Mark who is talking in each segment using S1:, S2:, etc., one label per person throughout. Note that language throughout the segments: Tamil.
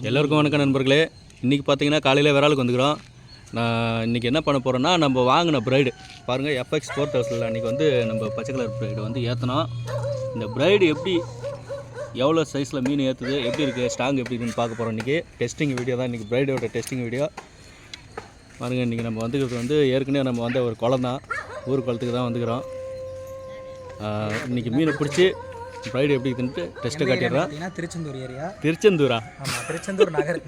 S1: எல்லோருக்கும் வணக்கம் நண்பர்களே. இன்றைக்கி பார்த்தீங்கன்னா காலையில் விராலுக்கு வந்துக்கிறோம். நான் இன்றைக்கி என்ன பண்ண போகிறேன்னா, நம்ம வாங்கின ப்ரைடு பாருங்கள், FX ஸ்போர்ட் ஹவுஸில் அன்றைக்கி வந்து நம்ம பச்சை கலர் ப்ரைடு வந்து ஏற்றினோம். இந்த ப்ரைடு எப்படி எவ்வளோ சைஸில் மீன் ஏற்றுது, எப்படி இருக்குது, ஸ்ட்ராங் எப்படி இருக்குன்னு பார்க்க போகிறோம். இன்றைக்கி டெஸ்டிங் வீடியோ தான், இன்றைக்கி ப்ரைடோட டெஸ்டிங் வீடியோ பாருங்கள். இன்றைக்கி நம்ம வந்துக்கிறது வந்து ஏற்கனவே நம்ம வந்து ஒரு குளம் தான், ஊர் குளத்துக்கு தான் வந்துக்கிறோம். இன்றைக்கி மீனை பிடிச்சி ப்ரைடு எப்படி இருக்குன்ட்டு டெஸ்ட்டை காட்டிடுறேன்.
S2: திருச்செந்தூர் ஏரியா.
S1: திருச்செந்தூரா?
S2: ஆமாம், திருச்செந்தூர் நகர்.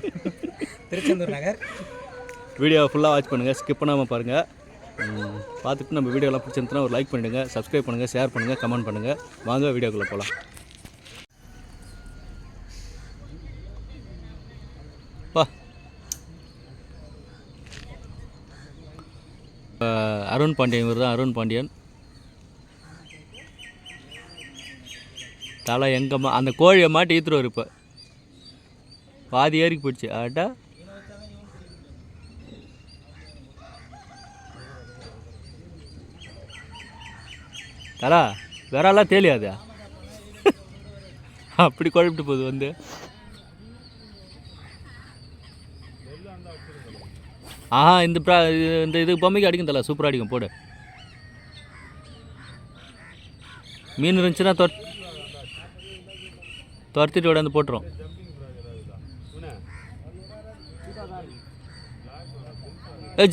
S2: திருச்செந்தூர் நகர்.
S1: வீடியோவை ஃபுல்லாக வாட்ச் பண்ணுங்கள், ஸ்கிப் பண்ணாமல் பாருங்கள். பார்த்துட்டு நம்ம வீடியோலாம் பிடிச்சிருந்துன்னா ஒரு லைக் பண்ணிவிடுங்க, சப்ஸ்கிரைப் பண்ணுங்கள், ஷேர் பண்ணுங்கள், கமெண்ட் பண்ணுங்கள். வாங்க வீடியோக்குள்ளே போகலாம். அருண் பாண்டியன், இவர் தான் அருண் பாண்டியன். தலை எங்கம்மா அந்த கோழியை மாட்டி ஈத்துருவார். இப்போ பாதி ஏறிக்கு போயிடுச்சு. ஆட்டா தலா வேறாலாம் தேலியாதா? அப்படி குழப்பிட்டு போகுது வந்து. இந்த இது பொம்மைக்கு அடிக்கும் தலை, சூப்பராக அடிக்கும். போடு. மீன் இருந்துச்சுன்னா துரத்திட்டு விட வந்து போட்டுரும்.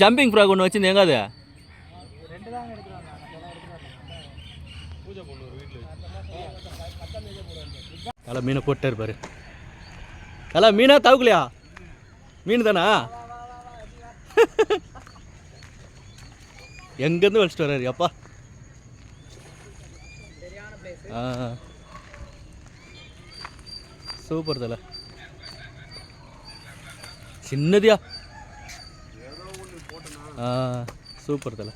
S1: ஜம்பிங் ஃப்ராக் ஒன்று வச்சுருந்து எங்காது தலை மீனை போட்டே இருப்பாரு. தலை மீனா தவுக்கலையா? மீன் தானா? எங்கேருந்து வலிச்சிட்டு வர்றாரு அப்பா. சூப்பர் தலை, சின்னதியா. சூப்பர் தலை.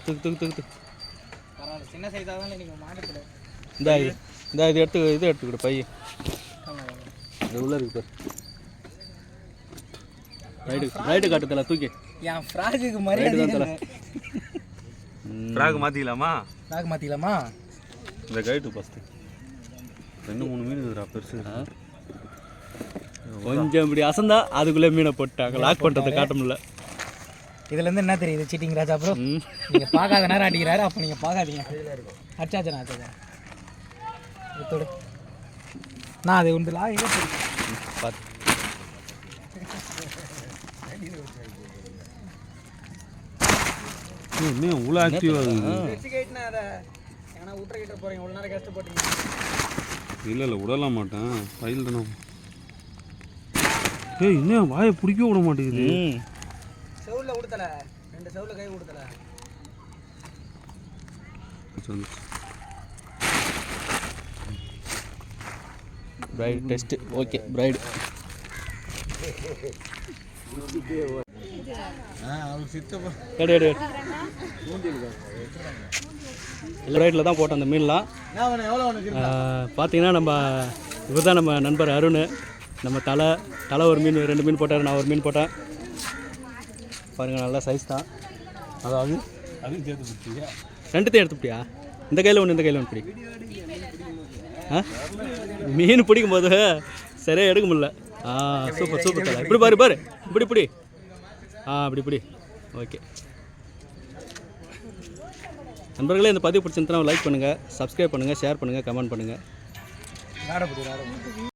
S1: தூக்கு தூக்கு தூக்கு தூக்கு. இந்த இது எடுத்துக்கிட்டு பை உள்ள இருக்கு பாரு. ரைட்டு காட்டு தலை, தூக்கி.
S2: என் ஃப்ராகுக்கு மரியாதை தலை.
S1: ஃப்ராக் மாற்றிக்கலாமா?
S2: ஃப்ராக் மாற்றிக்கலாமா?
S1: இந்த கைட்டு ஃபஸ்ட்டு 2-3 மீன் இருக்குதுடா பெருசு. கொஞ்சம் இப்படி அசந்தா அதுக்குள்ளே மீனை போட்டாங்க. லாக் பண்ணுறதை காட்ட முடியல.
S2: இதுலேருந்து என்ன தெரியுது? சீட்டிங் ராஜா. அப்புறம் நீங்கள் பார்க்காத நேரம் அடிக்கிறாரு, அப்போ நீங்கள் பார்க்காதீங்க. அச்சாச்சா இதோடு நான் அது உண்டு லா எங்கே
S1: பார்த்து
S3: இவ்வளோ ஆக்டிவாக இல்லை விடல மாட்டேன். ஃபைல் தானே. இன்னும் வாயை பிடிக்க விட மாட்டேங்குது.
S2: செவுல கொடுத்தல, 2 செவுல கை கொடுத்தல.
S1: பிரைடு டெஸ்ட் ஓகே. பிரைடு ரைட்டில் தான் போட்டோம் அந்த மீன்லாம். பார்த்தீங்கன்னா நம்ம இவர் தான் நம்ம நண்பர் அருண். நம்ம தலை ஒரு மீன் 2 மீன் போட்டார், நான் ஒரு மீன் போட்டேன். பாருங்கள், நல்லா சைஸ் தான். அதாவது அதையும் சேர்த்து பிடிச்சியா? 2த்தையும் எடுத்துப்பிட்டியா? இந்த கையில் ஒன்று, இந்த கையில் ஒன்று பிடி. மீன் பிடிக்கும்போது சரியாக எடுக்க முடியல. சூப்பர் சூப்பர் தலை. இப்படி பாரு பாரு, இப்படி இப்படி இப்படி இப்படி. ஓகே நண்பர்களே, இந்த பதிவு பிடிச்சிருந்தா லைக் பண்ணுங்கள், சப்ஸ்கிரைப் பண்ணுங்கள், ஷேர் பண்ணுங்கள், கமெண்ட் பண்ணுங்கள்.